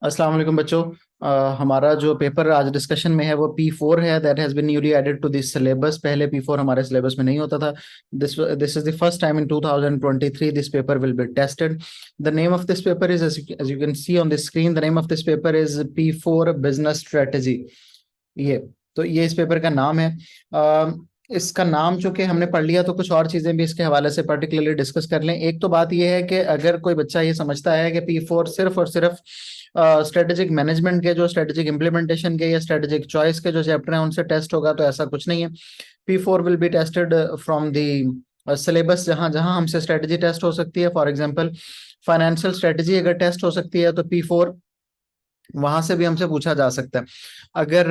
अस्सलाम वालेकुम बच्चों। हमारा जो पेपर आज डिस्कशन में है वो P4 है। That has been newly added to this syllabus. पहले P4 हमारे सिलेबस में नहीं होता था। This is the first time in 2023 this paper will be tested. The name of this paper is, as you can see on the screen, the name of this paper is P4 Business Strategy। ये ये इस paper का नाम है। इसका नाम चूंकि हमने पढ़ लिया तो कुछ और चीजें भी इसके हवाले से पर्टिकुलरली डिस्कस कर लें। एक तो बात यह है कि अगर कोई बच्चा ये समझता है कि P4 सिर्फ और सिर्फ स्ट्रेटेजिक मैनेजमेंट के, जो स्ट्रेटेजिक इम्प्लीमेंटेशन के या स्ट्रेटेजिक चॉइस के जो चैप्टर हैं उनसे टेस्ट होगा, तो ऐसा कुछ नहीं है। P4 will be tested from the syllabus. जहां जहां हमसे स्ट्रेटेजी टेस्ट हो सकती है, फॉर एग्जाम्पल फाइनेंशियल स्ट्रेटेजी अगर टेस्ट हो सकती है तो P4 वहां से भी हमसे पूछा जा सकता है। अगर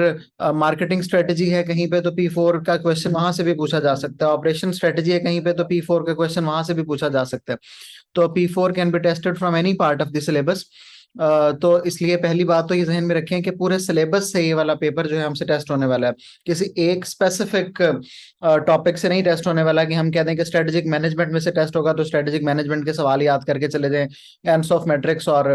मार्केटिंग स्ट्रेटेजी है कहीं पे तो P4 का क्वेश्चन वहां से भी पूछा जा सकता है। ऑपरेशन स्ट्रेटेजी है कहीं पे तो P4 का क्वेश्चन वहां से भी पूछा जा सकता है। तो P4 can be tested from any part of the syllabus. तो इसलिए पहली बात तो ये जहन में रखें कि पूरे सिलेबस से ये वाला पेपर जो है हमसे टेस्ट होने वाला है। किसी एक स्पेसिफिक टॉपिक से नहीं टेस्ट होने वाला कि हम कहते हैं कि स्ट्रेटेजिक मैनेजमेंट में से टेस्ट होगा तो स्ट्रेटेजिक मैनेजमेंट के सवाल याद करके चले जाएं, एंसॉफ मैट्रिक्स और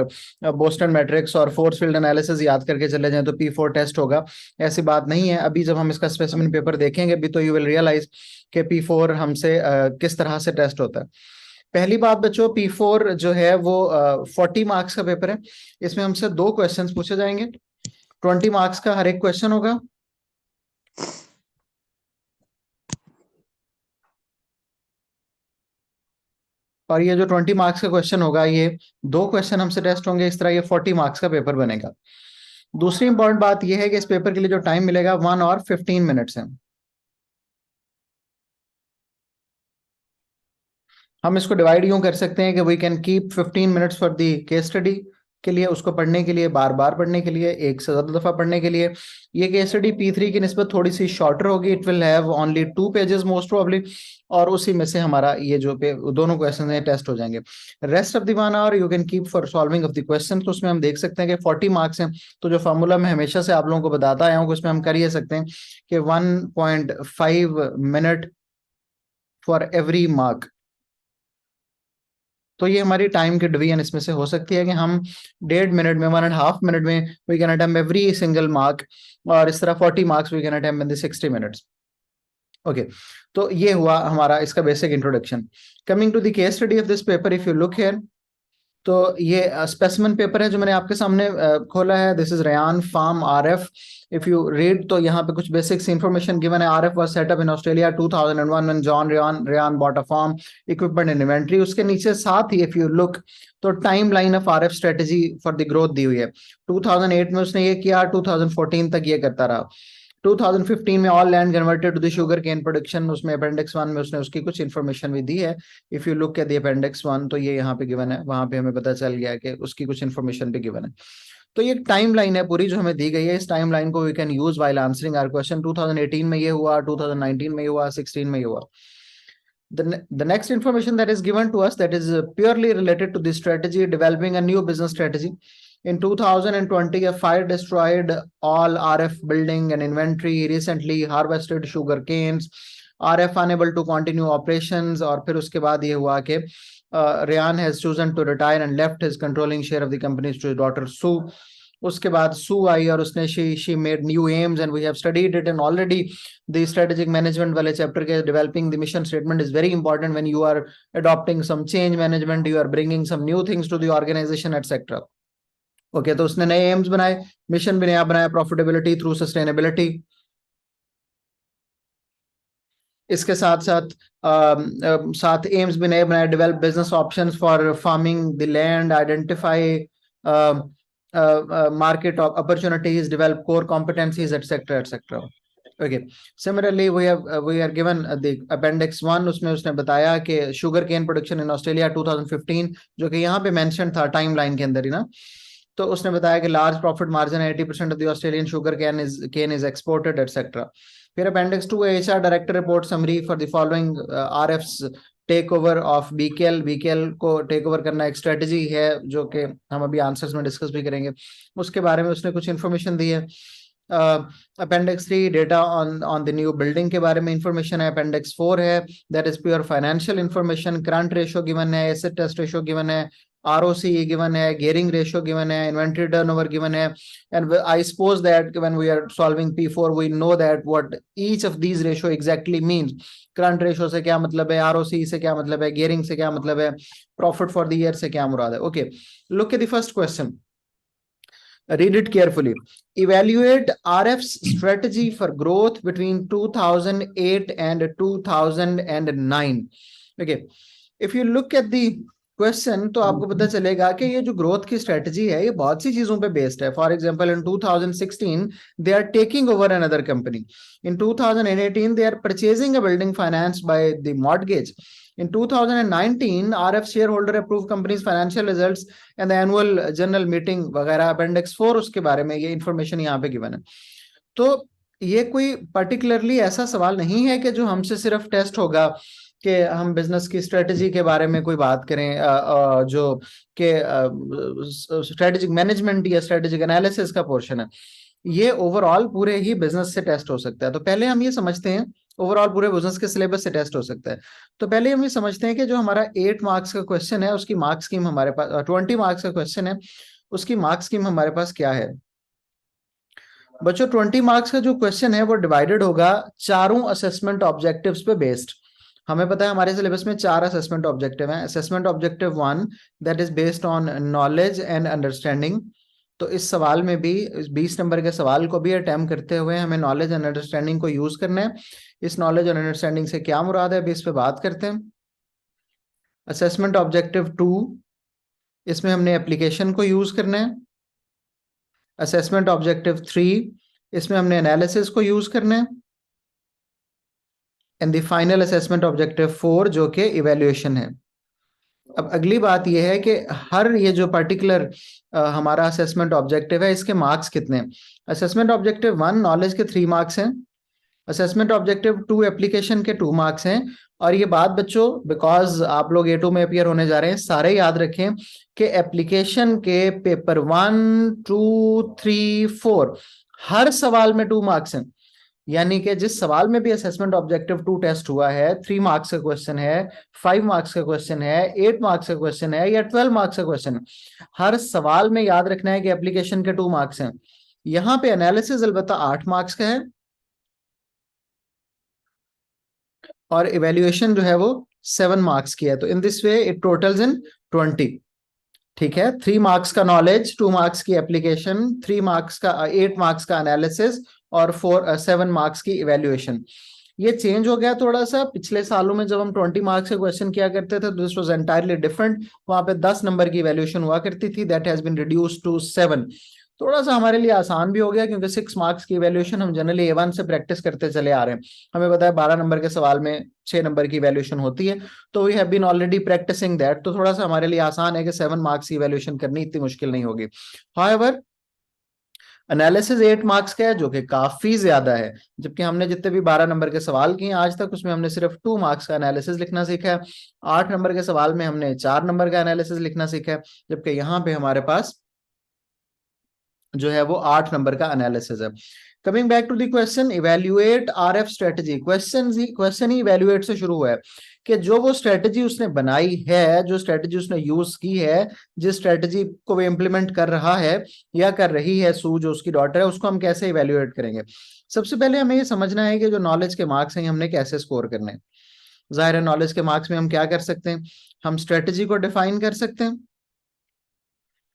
बोस्टन मैट्रिक्स और फोर्स फील्ड एनालिसिस याद करके चले जाएं तो P4 टेस्ट होगा। ऐसी बात नहीं है। अभी जब हम इसका स्पेसिफिक पेपर देखेंगे भी तो यू विल रियलाइज कि P4 हमसे किस तरह से टेस्ट होता है। पहली बात बच्चों, P4 जो है वो 40 मार्क्स का पेपर है। इसमें हमसे 2 क्वेश्चंस पूछे जाएंगे। 20 मार्क्स का हर एक क्वेश्चन होगा। और ये जो 20 मार्क्स का क्वेश्चन होगा, ये 2 क्वेश्चन हमसे टेस्ट होंगे। इस तरह ये 40 मार्क्स का पेपर बनेगा। दूसरी इंपॉर्टेंट बात यह है कि इस पेपर के लिए जो टाइम मिलेगा 1 और 15 मिनट्स है। हम इसको डिवाइड यूं कर सकते हैं कि we can keep 15 minutes for the case study के लिए, उसको पढ़ने के लिए, बार बार पढ़ने के लिए, एक से ज्यादा दफा पढ़ने के लिए। ये केस स्टडी P3 की निस्बत थोड़ी सी शॉर्टर होगी। It will have only 2 pages most probably, और उसी में से हमारा ये जो दोनों क्वेश्चन हैं टेस्ट हो जाएंगे। Rest of the 1 hour you can keep for solving of the question. तो उसमें हम देख सकते हैं कि 40 मार्क्स हैं। तो जो फार्मूला मैं हमेशा से आप लोगों को बताता आया हूँ उसमें हम कर ये सकते हैं कि 1.5 मिनट फॉर एवरी मार्क। तो ये हमारी टाइम की डिवीजन इसमें से हो सकती है कि हम 1.5 मिनट में, 1.5 मिनट में we can attempt every single mark, और इस तरह 40 marks we can attempt in the 60 minutes. Okay, तो ये हुआ हमारा इसका basic introduction. Coming to the case study of this paper, if you look here, तो ये स्पेसिमेन पेपर है जो मैंने आपके सामने खोला है। This is Ryan farm RF। If you read तो यहाँ पे कुछ बेसिक्स इंफॉर्मेशन गिवन है। RF was set up in Australia 2001 when John Ryan bought a farm, equipment and inventory. उसके नीचे साथ ही इफ यू लुक तो timeline of RF strategy for the growth दी हुई है। 2008 में उसने ये किया, 2014 तक ये करता रहा। 2015 में all land converted to the sugar cane production, उसमें अपेंडिक्स 1 में उसने उसकी कुछ इन्फॉर्मेशन भी दी है। If you look at the appendix 1 तो ये यहाँ पे गिवन है, वहां पे हमें पता चल गया कि उसकी कुछ इन्फॉर्मेशन भी गिवन है। तो ये टाइम लाइन है पूरी जो हमें दी गई है। इस टाइम लाइन को we can use while answering our question. 2018 में ये हुआ, 2019 में ये हुआ, 16 में ये हुआ। The next information that is given to us, that is purely related to the strategy, developing a new business strategy. In 2020, a fire destroyed all RF building and inventory, recently harvested sugar canes, RF unable to continue operations। और फिर उसके बाद ये हुआ कि Rayan has chosen to retire and left his controlling share of the companies to his daughter Sue। उसके बाद सू आई और उसने she made new aims and we have studied it, and already the strategic management वाले chapter के developing the mission statement is very important when you are adopting some change management, you are bringing some new things to the organization etc। Okay, तो उसने नए AIIMS बनाए, mission भी नया बनाया, profitability through sustainability. इसके साथ साथ साथ एम्स भी नए बनाए, develop business options for farming the land, identify market opportunities, develop core competencies etc etc। okay, similarly we are given the appendix 1। उसमें उसने बताया कि sugar cane production in Australia 2015, जो कि यहाँ पे मेंशन था टाइम लाइन के अंदर ही ना। तो उसने बताया कि large profit margin 80% of the Australian sugar cane is exported etc। फिर appendix 2 HR director report summary for the following RFs take over of BKL को टेक ओवर करना एक स्ट्रेटेजी है, जो कि हम अभी आंसर्स में डिस्कस भी करेंगे। उसके बारे में उसने कुछ इन्फॉर्मेशन दी है। Appendix 3 data on the new building के बारे में इंफॉर्मेशन है। अपेंडिक्स 4 है that is pure financial information, current ratio given है, एसेट टेस्ट रेशो गिवन है, ROCE गिवन है, gearing ratio गिवन है, inventory turnover गिवन है, and I suppose that when we are solving P4 we know that what each of these ratio exactly means. Current ratio से क्या मतलब है, ROCE से क्या मतलब है, gearing से क्या मतलब है, प्रॉफिट फॉर द ईयर से क्या मुराद है. Okay, look at the first question. Read it carefully. Evaluate RF's strategy for growth between 2008 and 2009. Okay. If you look at the question तो आपको पता चलेगा कि ये जो ग्रोथ की स्ट्रेटजी है ये बहुत सी चीजों पे बेस्ड है. For example in 2016 they are taking over another company. In 2018 they are purchasing a building financed by the mortgage. In 2019, RF shareholder approved company's financial results and the annual general meeting वगैरह appendix 4 उसके बारे में ये information यहाँ पे given है. तो ये कोई पर्टिकुलरली ऐसा सवाल नहीं है कि जो हमसे सिर्फ टेस्ट होगा कि हम बिजनेस की स्ट्रेटजी के बारे में कोई बात करें, जो कि स्ट्रेटेजिक मैनेजमेंट या स्ट्रेटेजिक एनालिसिस का पोर्शन है. ये ओवरऑल पूरे ही बिजनेस से टेस्ट हो सकता है. तो पहले हम ये समझते हैं, ओवरऑल पूरे बिजनेस के सिलेबस से टेस्ट हो सकता है. तो पहले हम ये समझते हैं कि जो हमारा 8 मार्क्स का क्वेश्चन है उसकी मार्क्स स्कीम हमारे पास, 20 मार्क्स का क्वेश्चन है उसकी मार्क्स स्कीम हमारे पास क्या है. बच्चों 20 मार्क्स का जो क्वेश्चन है वो डिवाइडेड होगा चारों असेसमेंट ऑब्जेक्टिव्स पे बेस्ड. हमें पता है हमारे सिलेबस में 4 असेसमेंट ऑब्जेक्टिव हैं. Assessment objective 1 that is based on knowledge and understanding. तो इस सवाल में भी, इस 20 नंबर के सवाल को भी अटेम्प्ट करते हुए हमें नॉलेज एंड अंडरस्टैंडिंग को यूज करना है. इस नॉलेज और अंडरस्टैंडिंग से क्या मुराद है अभी इस पे बात करते हैं. असेसमेंट ऑब्जेक्टिव 2, इसमें हमने एप्लीकेशन को यूज करना है. असेसमेंट ऑब्जेक्टिव 3, इसमें हमने एनालिसिस को यूज करना है. And the final assessment objective 4 जो कि इवैल्यूएशन है. अब अगली बात यह है कि हर ये जो पर्टिकुलर हमारा असेसमेंट ऑब्जेक्टिव है इसके मार्क्स कितने हैं. असेसमेंट ऑब्जेक्टिव 1 नॉलेज के 3 मार्क्स हैं. असेसमेंट ऑब्जेक्टिव 2 एप्लीकेशन के 2 मार्क्स हैं. और ये बात बच्चों बिकॉज आप लोग A2 में अपियर होने जा रहे हैं, सारे याद रखें कि एप्लीकेशन के पेपर 1, 2, 3, 4 हर सवाल में 2 मार्क्स हैं. यानी कि जिस सवाल में भी असेसमेंट ऑब्जेक्टिव 2 टेस्ट हुआ है, 3 मार्क्स का क्वेश्चन है, 5 मार्क्स का क्वेश्चन है, 8 मार्क्स का क्वेश्चन है या 12 मार्क्स का क्वेश्चन है, हर सवाल में याद रखना है कि एप्लीकेशन के 2 मार्क्स हैं. यहां पे एनालिसिस अलबत्ता 8 मार्क्स का है और इवेल्युएशन जो है वो 7 मार्क्स की है. तो in this way it totals in 20. ठीक है, 3 मार्क्स का नॉलेज, 2 मार्क्स की एप्लीकेशन, 3 मार्क्स का 8 मार्क्स का एनालिसिस और 7 मार्क्स की इवेल्युएशन. ये चेंज हो गया थोड़ा सा. पिछले सालों में जब हम 20 मार्क्स के क्वेश्चन किया करते थे दिस वाज एंटायरली डिफरेंट. वहां पे 10 नंबर की इवेल्युएशन हुआ करती थी. That has been reduced to 7. थोड़ा सा हमारे लिए आसान भी हो गया क्योंकि 6 मार्क्स की इवेल्युएशन हम जनरली A1 से प्रैक्टिस करते चले आ रहे हैं. हमें पता है 12 नंबर के सवाल में 6 नंबर की इवेल्युएशन होती है. तो we have been already practicing that. तो थोड़ा सा हमारे लिए आसान है कि 7 मार्क्स की इवेल्युएशन करनी इतनी मुश्किल नहीं होगी. हाउएवर एनालिसिस 8 मार्क्स का है जो कि काफी ज्यादा है. जबकि हमने जितने भी 12 नंबर के सवाल किए आज तक उसमें हमने सिर्फ 2 मार्क्स का एनालिसिस लिखना सीखा है. 8 नंबर के सवाल में हमने 4 नंबर का एनालिसिस लिखना सीखा है. जबकि यहाँ पे हमारे पास जो है वो 8 नंबर का एनालिसिस है. Coming back to the question, evaluate RF strategy. Question ही इवैल्यूएट से शुरू हुआ है कि जो वो स्ट्रेटजी उसने बनाई है, जो स्ट्रेटजी उसने यूज की है, जिस स्ट्रेटजी को वो इम्प्लीमेंट कर रहा है या कर रही है सू जो उसकी डॉटर है, उसको हम कैसे इवैल्यूएट करेंगे. सबसे पहले हमें ये समझना है कि जो नॉलेज के मार्क्स हैं हमने कैसे स्कोर करने हैं. जाहिर है नॉलेज के मार्क्स में हम क्या कर सकते हैं, हम स्ट्रेटजी को डिफाइन कर सकते हैं.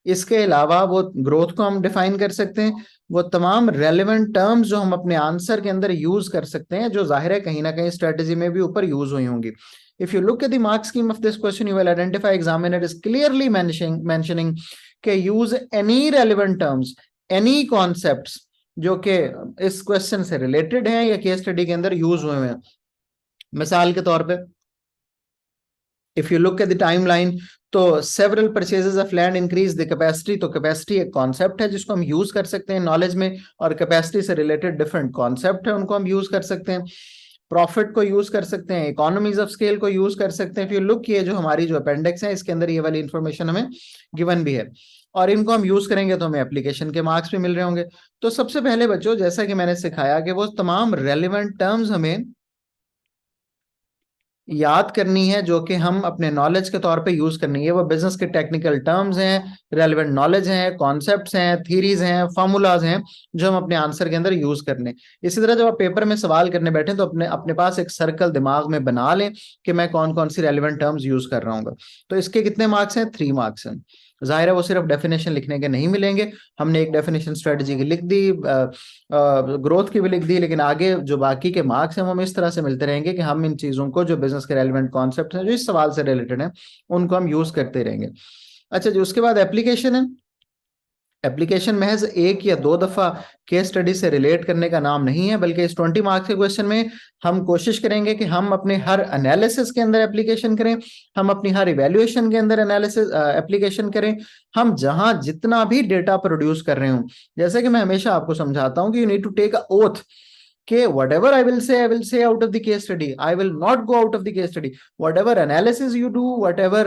इसके अलावा वो ग्रोथ को हम डिफाइन कर सकते हैं. वो तमाम रेलेवेंट टर्म्स जो हम अपने आंसर के अंदर यूज कर सकते हैं जो जाहिर है कहीं ना कहीं स्ट्रेटजी में भी ऊपर यूज हुई होंगी. If you look at the mark scheme of this question, you will identify examiner is clearly mentioning कि use any relevant terms, any concepts जो कि इस क्वेश्चन से रिलेटेड हैं या केस स्टडी के अंदर यूज हुए हैं. मिसाल के तौर पे if you look at the timeline, तो several purchases of land increase the capacity. तो capacity एक concept है जिसको हम use कर सकते हैं knowledge में, और capacity से related different concept है उनको हम use कर सकते हैं. प्रॉफिट को यूज कर सकते हैं, इकोनॉमीज ऑफ स्केल को यूज कर सकते हैं. फिर लुक ये जो हमारी जो अपेंडिक्स है इसके अंदर ये वाली इंफॉर्मेशन हमें गिवन भी है और इनको हम यूज करेंगे तो हमें एप्लीकेशन के मार्क्स भी मिल रहे होंगे. तो सबसे पहले बच्चों जैसा कि मैंने सिखाया कि वो तमाम रेलिवेंट टर्म्स हमें याद करनी है, जो कि हम अपने नॉलेज के तौर पे यूज करनी है। वो बिजनेस के टेक्निकल टर्म्स हैं, रेलेवेंट नॉलेज हैं, कॉन्सेप्ट्स हैं, थीरीज हैं, फार्मूलाज हैं, जो हम अपने आंसर के अंदर यूज करने। इसी तरह जब आप पेपर में सवाल करने बैठे तो अपने अपने पास एक सर्कल दिमाग में बना लें कि मैं कौन कौन सी रेलिवेंट टर्म्स यूज कर रहा हूँ। तो इसके कितने मार्क्स हैं? 3 मार्क्स हैं। जाहिर है वो सिर्फ डेफिनेशन लिखने के नहीं मिलेंगे। हमने एक डेफिनेशन स्ट्रेटजी की लिख दी, ग्रोथ की भी लिख दी, लेकिन आगे जो बाकी के मार्क्स हैं वो हमें इस तरह से मिलते रहेंगे कि हम इन चीजों को, जो बिजनेस के रेलिवेंट कॉन्सेप्ट हैं जो इस सवाल से रिलेटेड हैं, उनको हम यूज करते रहेंगे। अच्छा जी, उसके बाद एप्लीकेशन है। एप्लीकेशन महज एक या दो दफा केस स्टडी से रिलेट करने का नाम नहीं है, बल्कि इस 20 मार्क्स के क्वेश्चन में हम कोशिश करेंगे कि हम अपने हर एनालिसिस के अंदर एप्लीकेशन करें, हम अपनी हर इवेल्युएशन के अंदर एनालिसिस एप्लीकेशन करें, हम जहां जितना भी डेटा प्रोड्यूस कर रहे हूं। जैसे कि मैं हमेशा आपको समझाता हूं कि you need to take a oath कि whatever I will say out of the case study. I will not go out of the case study. Whatever analysis you do, whatever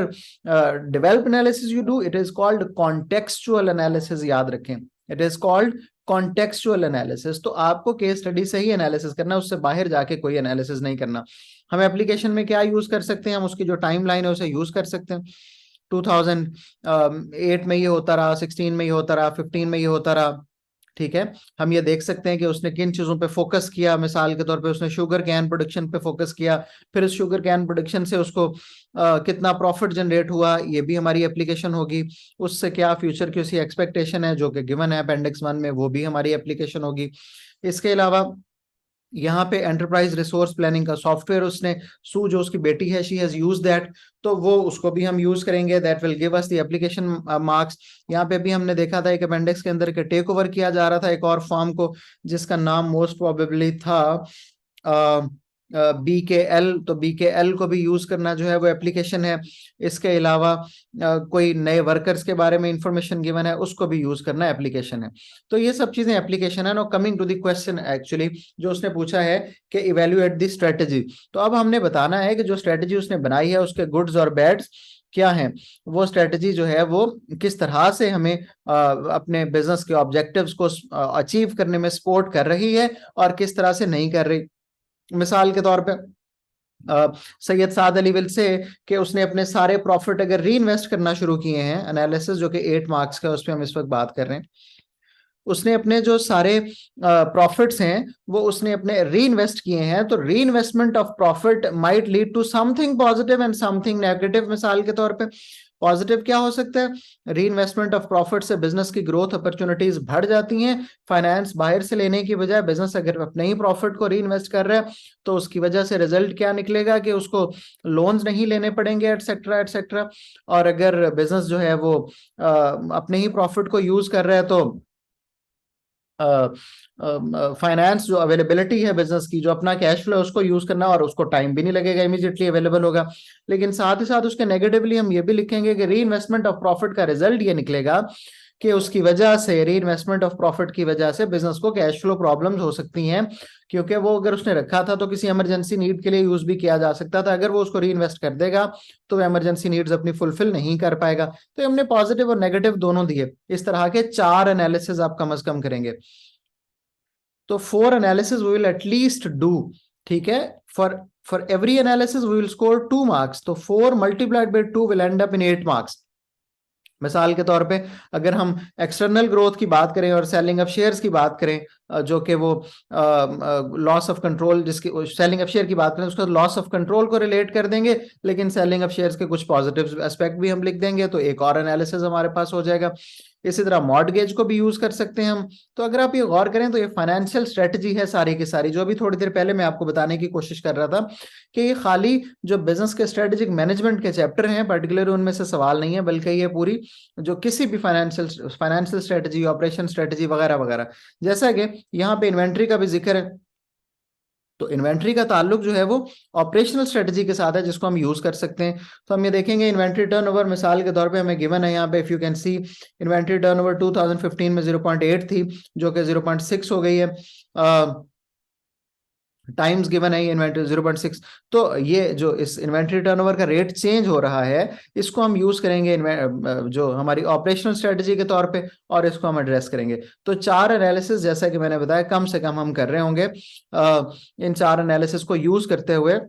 develop analysis you do, it is called contextual analysis. याद रखें, it is called contextual analysis. तो आपको case study से ही analysis करना, उससे बाहर जाके कोई एनालिसिस नहीं करना। हम एप्लीकेशन में क्या यूज कर सकते हैं? हम उसकी जो टाइम लाइन है उसे यूज कर सकते हैं। 2008 में ये होता रहा, 16 में ये होता रहा, 15 में ये होता रहा। ठीक है, हम ये देख सकते हैं कि उसने किन चीजों पे फोकस किया। मिसाल के तौर पे उसने शुगर कैन प्रोडक्शन पे फोकस किया, फिर उस शुगर कैन प्रोडक्शन से उसको कितना प्रॉफिट जनरेट हुआ, ये भी हमारी एप्लीकेशन होगी। उससे क्या फ्यूचर की उसकी एक्सपेक्टेशन है, जो कि गिवन है अपेंडिक्स 1 में, वो भी हमारी एप्लीकेशन होगी। इसके अलावा यहाँ पे एंटरप्राइज रिसोर्स प्लानिंग का सॉफ्टवेयर उसने, सू जो उसकी बेटी है, शी हैज यूज दैट, तो वो उसको भी हम यूज करेंगे। That will give us the application marks. यहाँ पे भी हमने देखा था एक अपेंडिक्स के अंदर के टेक ओवर किया जा रहा था एक और फॉर्म को, जिसका नाम मोस्ट प्रोबेबली था BKL। तो BKL को भी यूज करना जो है वो एप्लीकेशन है। इसके अलावा कोई नए वर्कर्स के बारे में इंफॉर्मेशन गिवन है, उसको भी यूज करना एप्लीकेशन है। तो ये सब चीजें एप्लीकेशन है। No coming to the question actually जो उसने पूछा है कि इवेल्युएट द स्ट्रेटेजी, तो अब हमने बताना है कि जो स्ट्रेटेजी उसने बनाई है उसके गुड्स और बैड्स क्या हैं। वो स्ट्रेटेजी जो है वो किस तरह से हमें अपने बिजनेस के ऑब्जेक्टिव्स को अचीव करने में सपोर्ट कर रही है और किस तरह से नहीं कर रही। मिसाल के तौर पे सैयद साद अली विल से कि उसने अपने सारे प्रॉफिट अगर री इन्वेस्ट करना शुरू किए हैं, एनालिसिस जो कि 8 मार्क्स का, उस पर हम इस वक्त बात कर रहे हैं। उसने अपने जो सारे प्रॉफिट्स हैं वो उसने अपने री इन्वेस्ट किए हैं, तो reinvestment of profit might lead to something positive and something negative. मिसाल के तौर पे पॉजिटिव क्या हो सकता है? री इन्वेस्टमेंट ऑफ प्रॉफिट से बिजनेस की ग्रोथ अपॉर्चुनिटीज बढ़ जाती हैं। फाइनेंस बाहर से लेने की बजाय बिजनेस अगर अपने ही प्रॉफिट को री इन्वेस्ट कर रहा है तो उसकी वजह से रिजल्ट क्या निकलेगा कि उसको लोन्स नहीं लेने पड़ेंगे, एटसेट्रा एटसेट्रा। और अगर बिजनेस जो है वो अपने ही प्रॉफिट को यूज कर रहा है तो फाइनेंस जो अवेलेबिलिटी है बिजनेस की, जो अपना कैश फ्लो है उसको यूज करना, और उसको टाइम भी नहीं लगेगा, इमीडिएटली अवेलेबल होगा। लेकिन साथ ही साथ उसके नेगेटिवली हम ये भी लिखेंगे कि री इन्वेस्टमेंट ऑफ प्रॉफिट का रिजल्ट ये निकलेगा कि उसकी वजह से, री इन्वेस्टमेंट ऑफ प्रॉफिट की वजह से बिजनेस को कैश फ्लो प्रॉब्लम्स हो सकती हैं, क्योंकि वो अगर उसने रखा था तो किसी इमरजेंसी नीड के लिए यूज भी किया जा सकता था। अगर वो उसको री इन्वेस्ट कर देगा तो इमरजेंसी नीड्स अपनी फुलफिल नहीं कर पाएगा। तो हमने पॉजिटिव और नेगेटिव दोनों दिए। इस तरह के 4 एनालिसिस आप कम से कम करेंगे। तो 4 analysis we will at least do. ठीक है, for every analysis we will score 2 marks. तो 4 multiplied by 2 will end up in 8 marks. मिसाल के तौर पे अगर हम एक्सटर्नल ग्रोथ की बात करें और सेलिंग ऑफ शेयर्स की बात करें, जो कि वो लॉस ऑफ कंट्रोल, जिसकी सेलिंग ऑफ शेयर की बात करें उसको लॉस ऑफ कंट्रोल को रिलेट कर देंगे, लेकिन सेलिंग ऑफ शेयर्स के कुछ पॉजिटिव एस्पेक्ट भी हम लिख देंगे, तो एक और एनालिसिस हमारे पास हो जाएगा। इसी तरह मॉर्टगेज को भी यूज कर सकते हैं हम। तो अगर आप ये गौर करें तो ये फाइनेंशियल स्ट्रेटजी है सारी की सारी, जो अभी थोड़ी देर पहले मैं आपको बताने की कोशिश कर रहा था कि ये खाली जो बिजनेस के स्ट्रेटेजिक मैनेजमेंट के चैप्टर हैं पर्टिकुलर उनमें से सवाल नहीं है, बल्कि ये पूरी जो किसी भी फाइनेंशियल स्ट्रेटजी, ऑपरेशन स्ट्रेटजी वगैरह वगैरह। जैसा कि यहाँ पे इन्वेंट्री का भी जिक्र है, तो इन्वेंट्री का ताल्लुक जो है वो ऑपरेशनल स्ट्रेटजी के साथ है, जिसको हम यूज कर सकते हैं। तो हम ये देखेंगे इन्वेंट्री टर्नओवर मिसाल के तौर पे हमें गिवन है यहाँ पे, if you can see inventory turnover 2015 में 0.8 थी, जो कि 0.6 हो गई है। टाइम्स गिवन है इन्वेंट्री 0.6। तो ये जो इस इन्वेंट्री टर्नओवर का रेट चेंज हो रहा है, इसको हम यूज करेंगे जो हमारी ऑपरेशनल स्ट्रेटजी के तौर पे, और इसको हम एड्रेस करेंगे। तो 4 एनालिसिस जैसा कि मैंने बताया कम से कम हम कर रहे होंगे। इन 4 एनालिसिस को यूज करते हुए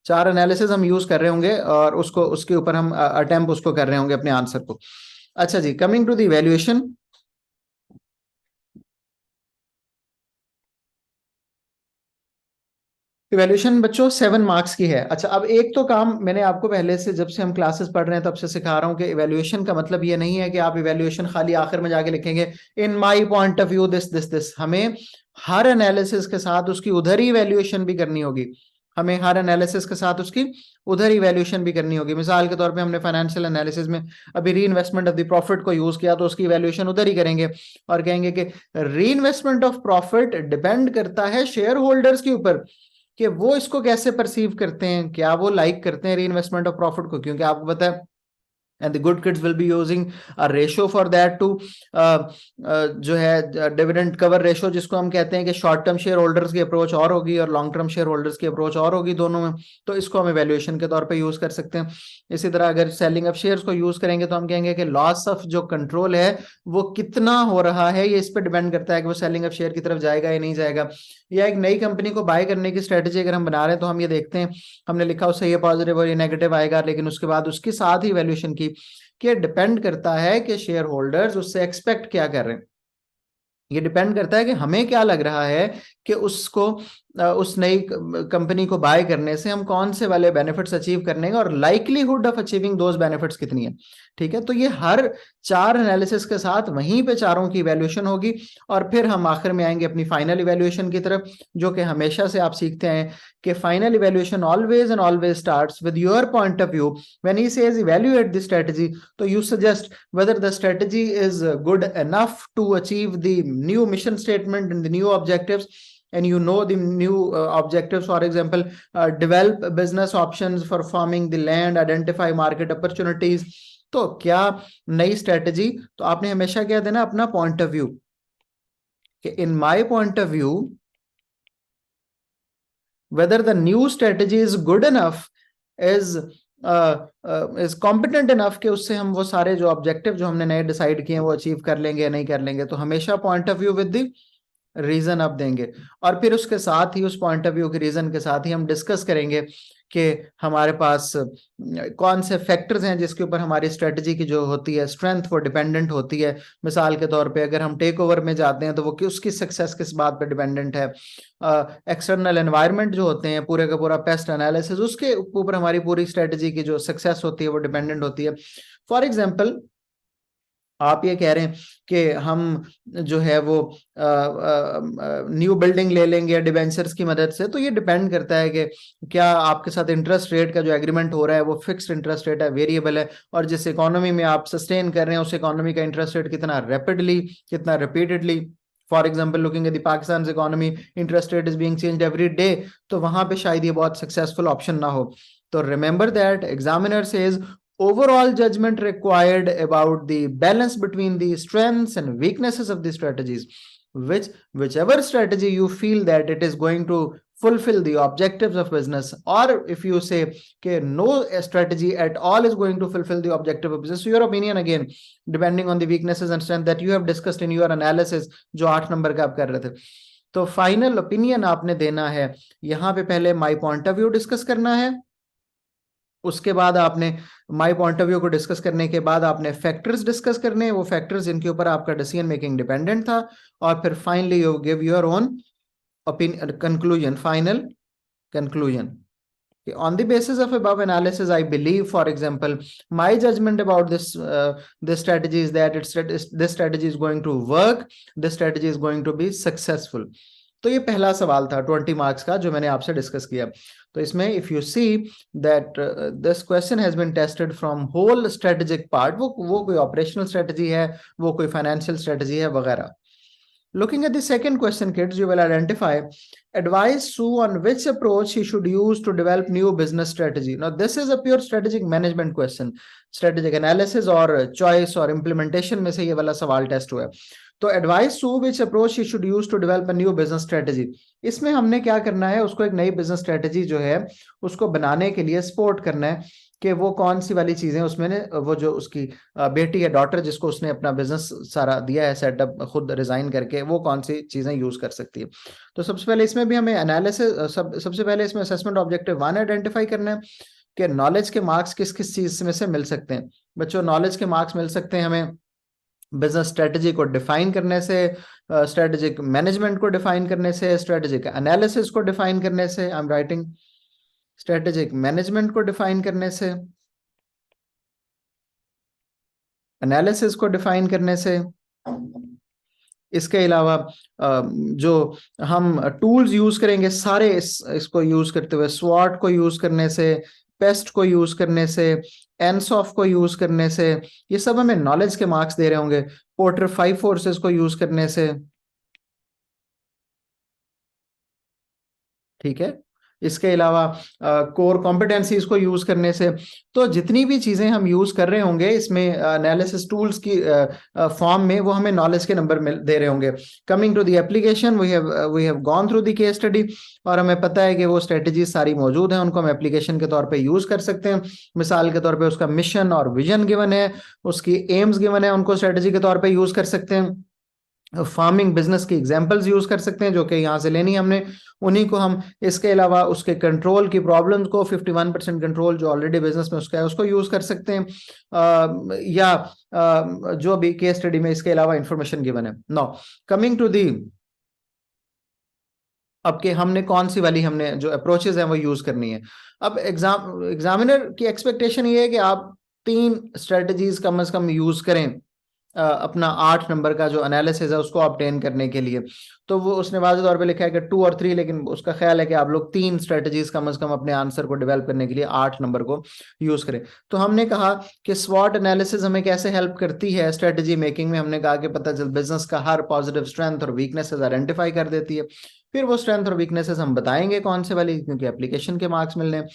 4 एनालिसिस हम यूज कर रहे होंगे और उसको उसके ऊपर हम अटेम्प्ट उसको कर रहे होंगे अपने आंसर को। अच्छा जी, coming to the evaluation. Evaluation बच्चों 7 मार्क्स की है। अच्छा, अब एक तो काम मैंने आपको पहले से, जब से हम क्लासेस पढ़ रहे हैं तब से सिखा रहा हूँ कि इवैल्यूएशन का मतलब ये नहीं है कि आप इवैल्यूएशन खाली आखिर में जाके लिखेंगे in my point of view this this this. हमें हर एनालिसिस के साथ उसकी उधर ही इवैल्यूएशन भी करनी होगी। हमें हर एनालिसिस के साथ उसकी उधर ही इवैल्यूएशन भी करनी होगी। मिसाल के तौर पे हमने फाइनेंशियल एनालिसिस में अभी री इन्वेस्टमेंट ऑफ द प्रॉफिट को यूज किया, तो उसकी इवैल्यूएशन उधर ही करेंगे और कहेंगे कि री इन्वेस्टमेंट ऑफ प्रॉफिट डिपेंड करता है शेयर होल्डर्स के ऊपर कि वो इसको कैसे परसीव करते हैं, क्या वो लाइक करते हैं री इन्वेस्टमेंट ऑफ प्रॉफिट को। क्योंकि आपको पता है and the good kids will be using a ratio for that to जो है डिविडेंड कवर रेशो, जिसको हम कहते हैं कि शॉर्ट टर्म शेयर होल्डर्स की अप्रोच और होगी और लॉन्ग टर्म शेयर होल्डर्स की अप्रोच और होगी दोनों में। तो इसको हम इवैल्यूएशन के तौर पे यूज कर सकते हैं। इसी तरह अगर सेलिंग ऑफ शेयर्स को यूज करेंगे तो हम कहेंगे कि लॉस ऑफ जो कंट्रोल है वो कितना हो रहा है, ये इस पर डिपेंड करता है कि वो सेलिंग ऑफ शेयर की तरफ जाएगा या नहीं जाएगा। या एक नई कंपनी को बाय करने की स्ट्रेटेजी अगर हम बना रहे हैं तो हम ये देखते हैं, हमने लिखा उससे ये पॉजिटिव और ये नेगेटिव आएगा, लेकिन उसके बाद उसके साथ ही वैल्यूएशन की कि डिपेंड करता है कि शेयर होल्डर्स उससे एक्सपेक्ट क्या कर रहे हैं। ये डिपेंड करता है कि हमें क्या लग रहा है कि उसको उस नई कंपनी को बाय करने से हम कौन से वाले बेनिफिट्स अचीव करने हैं और likelihood of achieving those benefits कितनी है। ठीक है, तो ये हर 4 एनालिसिस के साथ वहीं पे चारों की इवैल्यूएशन होगी और फिर हम आखिर में आएंगे अपनी फाइनल इवैल्यूएशन की तरफ, जो कि हमेशा से आप सीखते हैं कि final evaluation always and always starts with your point of view. When he says evaluate the strategy, तो you suggest whether the strategy is good enough to achieve the new mission statement and the new objectives, and you know the new objectives, for example, develop business options for farming the land, identify market opportunities। तो क्या नई strategy, तो आपने हमेशा क्या देना अपना point of view कि in my point of view whether the new strategy is good enough, is competent enough कि उससे हम वो सारे जो ऑब्जेक्टिव जो हमने नए डिसाइड किए हैं वो अचीव कर लेंगे या नहीं कर लेंगे। तो हमेशा point of view with the reason आप देंगे और फिर उसके साथ ही उस पॉइंट ऑफ व्यू के रीजन के साथ ही हम डिस्कस करेंगे कि हमारे पास कौन से फैक्टर्स हैं जिसके ऊपर हमारी स्ट्रेटजी की जो होती है स्ट्रेंथ वो डिपेंडेंट होती है। मिसाल के तौर पे अगर हम टेक ओवर में जाते हैं तो वो उसकी सक्सेस किस बात पे डिपेंडेंट है। एक्सटर्नल एनवायरनमेंट जो होते हैं, पूरे का पूरा पेस्ट एनालिसिस, उसके ऊपर हमारी पूरी स्ट्रेटजी की जो सक्सेस होती है वो डिपेंडेंट होती है। फॉर एग्जाम्पल, आप ये कह रहे हैं कि हम जो है वो न्यू बिल्डिंग ले लेंगे डिबेंचर्स की मदद से, तो ये डिपेंड करता है कि क्या आपके साथ इंटरेस्ट रेट का जो एग्रीमेंट हो रहा है वो फिक्स्ड इंटरेस्ट रेट है, वेरिएबल है, और जिस इकोनॉमी में आप सस्टेन कर रहे हैं उस इकोनॉमी का इंटरेस्ट रेट कितना रैपिडली, कितना repeatedly. For example, looking at the Pakistan economy, interest rate is being changed every day, तो वहां पे शायद ये बहुत सक्सेसफुल ऑप्शन ना हो। तो remember that examiner says overall judgment required about the balance between the strengths and weaknesses of the strategies, whichever strategy you feel that it is going to fulfill the objectives of business, or if you say okay, no strategy at all is going to fulfill the objective of business, so your opinion again depending on the weaknesses and strength that you have discussed in your analysis जो 8 number का आप कर रहे थे। तो final opinion आपने देना है, यहाँ पे पहले my point of view discuss करना है, उसके बाद आपने माई पॉइंट ऑफ व्यू को डिस्कस करने के बाद आपने फैक्टर्स डिस्कस करने हैं, वो फैक्टर्स जिनके ऊपर आपका डिसीजन मेकिंग डिपेंडेंट था, और फिर finally you give your own opinion conclusion, final conclusion. On the basis of above analysis, I believe, for example, my judgment about this strategy is that this strategy is going to work, this strategy is going to be successful। तो ये पहला सवाल था 20 marks का जो मैंने आपसे discuss किया। तो इसमें if you see that this question has been tested from whole strategic part, वो कोई ऑपरेशनल स्ट्रेटजी है, वो कोई फाइनेंशियल स्ट्रेटजी है वगैरह। Looking at the second question, kids, you will identify advise Sue on which approach he should use to develop new business strategy. Now, this is a pure strategic management question. Strategic analysis और choice और implementation में से ये वाला सवाल test हुआ है। तो advice to which approach you should use to develop a new business strategy, इसमें हमने क्या करना है, उसको एक नई बिजनेस स्ट्रेटेजी जो है उसको बनाने के लिए सपोर्ट करना है कि वो कौन सी वाली चीजें उसमें ने, वो जो उसकी बेटी या डॉटर जिसको उसने अपना बिजनेस सारा दिया है सेटअप खुद रिजाइन करके, वो कौन सी चीजें यूज कर सकती है। तो सबसे पहले इसमें भी हमें एनालिसिस, सबसे पहले इसमें असेसमेंट ऑब्जेक्टिव 1 आइडेंटिफाई करना है कि नॉलेज के मार्क्स किस किस चीज में से मिल सकते हैं। बच्चों नॉलेज के मार्क्स मिल सकते हैं हमें बिजनेस स्ट्रेटजी को डिफाइन करने से, स्ट्रेटेजिक मैनेजमेंट को डिफाइन करने से, स्ट्रेटेजिक एनालिसिस को डिफाइन करने से, I am writing strategic management को डिफाइन करने से, एनालिसिस को डिफाइन करने से। इसके अलावा जो हम टूल्स यूज करेंगे सारे इसको यूज करते हुए, स्वॉट को यूज करने से, पेस्ट को यूज करने से, एनसॉफ को यूज करने से, ये सब हमें नॉलेज के मार्क्स दे रहे होंगे। पोर्टर 5 फोर्सेस को यूज करने से, ठीक है। इसके अलावा कोर कॉम्पिटेंसीज को यूज करने से, तो जितनी भी चीजें हम यूज कर रहे होंगे इसमें एनालिसिस टूल्स की फॉर्म में, वो हमें नॉलेज के नंबर दे रहे होंगे। Coming to the application, we have gone through the case study, और हमें पता है कि वो स्ट्रेटेजी सारी मौजूद हैं, उनको हम एप्लीकेशन के तौर पे यूज कर सकते हैं। मिसाल के तौर पे उसका मिशन और विजन गिवन है, उसकी एम्स गिवन है, उनको स्ट्रेटेजी के तौर पे यूज कर सकते हैं। फार्मिंग बिजनेस की एग्जांपल्स यूज कर सकते हैं जो कि यहाँ से लेनी हमने, उन्हीं को हम, इसके अलावा उसके कंट्रोल की प्रॉब्लम्स को, 51% कंट्रोल जो ऑलरेडी बिजनेस में उसका है उसको यूज कर सकते हैं, या जो भी केस स्टडी में इसके अलावा इंफॉर्मेशन गिवन है। नाउ कमिंग टू दी, अब के हमने कौन सी वाली हमने जो अप्रोचेस हैं वो यूज करनी है। अब एग्जामिनर की एक्सपेक्टेशन ये है कि आप 3 स्ट्रेटजीज कम से कम यूज करें अपना 8 नंबर का जो एनालिसिस है उसको ऑब्टेन करने के लिए। तो वो उसने वाज़ेह तौर पे लिखा है कि 2 और 3, लेकिन उसका ख्याल है कि आप लोग 3 स्ट्रेटजीज कम से कम अपने आंसर को डेवलप करने के लिए 8 नंबर को यूज करें। तो हमने कहा कि स्वॉट एनालिसिस हमें कैसे हेल्प करती है स्ट्रेटजी मेकिंग में। हमने कहा कि पता चल बिजनेस का हर पॉजिटिव स्ट्रेंथ और वीकनेसेस आइडेंटिफाई कर देती है। फिर वो स्ट्रेंथ और वीकनेसेस हम बताएंगे कौन से वाली, क्योंकि एप्लीकेशन के मार्क्स मिलने हैं।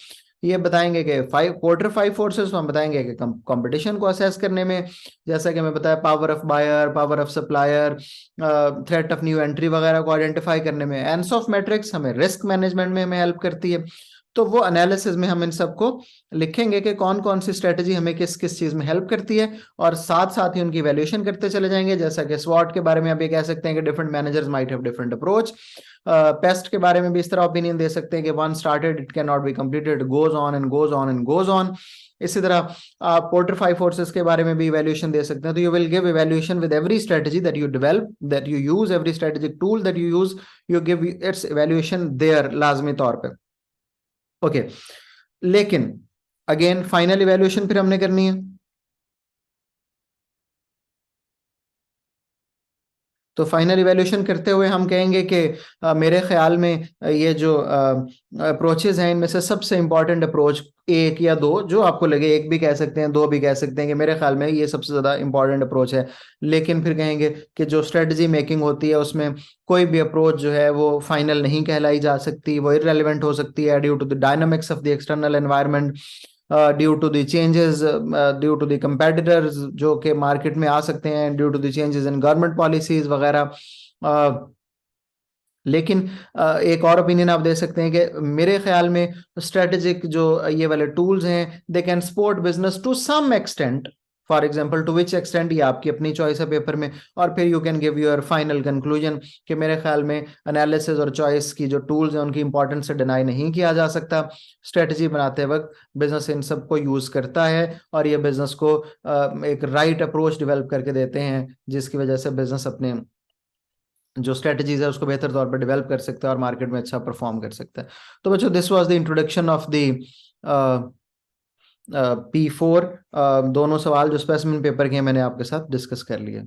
ये बताएंगे कि क्वार्टर 5 फोर्सेस, हम बताएंगे कि कंपटीशन को असेस करने में, जैसा कि मैं बताया, power of buyer, power of supplier, threat of new entry वगैरह को आइडेंटिफाई करने में। एनसॉफ मैट्रिक्स हमें रिस्क मैनेजमेंट में हमें हेल्प करती है। तो वो एनालिसिस में हम इन सबको लिखेंगे कि कौन कौन सी स्ट्रेटजी हमें किस किस चीज में हेल्प करती है, और साथ साथ ही उनकी वैल्यूएशन करते चले जाएंगे। जैसा कि स्वॉट के बारे में आप ये कह सकते हैं कि different managers might have different approach. Paste के बारे में भी इस तरह ओपिनियन दे सकते हैं कि one started it can not be completed, goes on and goes on and goes on. इसी तरह आप पोर्टर 5 फोर्सेस के बारे में भी इवैल्यूएशन दे सकते हैं। तो you will give evaluation with every strategy that you develop, that you use, every strategic tool that you use, you give its evaluation there लाजमी तौर पे। ओके, लेकिन अगेन फाइनल इवैल्यूएशन फिर हमने करनी है। तो फाइनल इवैल्यूएशन करते हुए हम कहेंगे कि मेरे ख्याल में ये जो अप्रोचेज हैं इनमें से सबसे इंपॉर्टेंट अप्रोच 1 या 2, जो आपको लगे, 1 भी कह सकते हैं, 2 भी कह सकते हैं, कि मेरे ख्याल में ये सबसे ज्यादा इंपॉर्टेंट अप्रोच है। लेकिन फिर कहेंगे कि जो स्ट्रेटजी मेकिंग होती है उसमें कोई भी अप्रोच जो है वो फाइनल नहीं कहलाई जा सकती, वो इररेलेवेंट हो सकती है due to the dynamics of the external environment, due to the changes, due to the competitors जो कि मार्केट में आ सकते हैं, due to the changes in government policies वगैरह। लेकिन एक और ओपिनियन आप दे सकते हैं कि मेरे ख्याल में स्ट्रेटेजिक जो ये वाले टूल्स हैं they can support business to some extent, for example to which extent ये आपकी अपनी चॉइस है पेपर में। और फिर you can give your final conclusion कि मेरे ख्याल में एनालिसिस और चॉइस की जो टूल्स हैं उनकी इंपॉर्टेंस से डिनाई नहीं किया जा सकता। स्ट्रेटजी बनाते वक्त बिजनेस इन सबको यूज करता है, और ये बिजनेस को एक राइट अप्रोच डेवलप करके देते हैं, जिसकी वजह से बिजनेस अपने जो स्ट्रेटजीज है उसको बेहतर तौर पर डेवलप कर सकता है और मार्केट में अच्छा परफॉर्म कर सकता है। तो बच्चों this was the introduction of the P4। दोनों सवाल जो स्पेसिमेन पेपर के हैं मैंने आपके साथ डिस्कस कर लिए।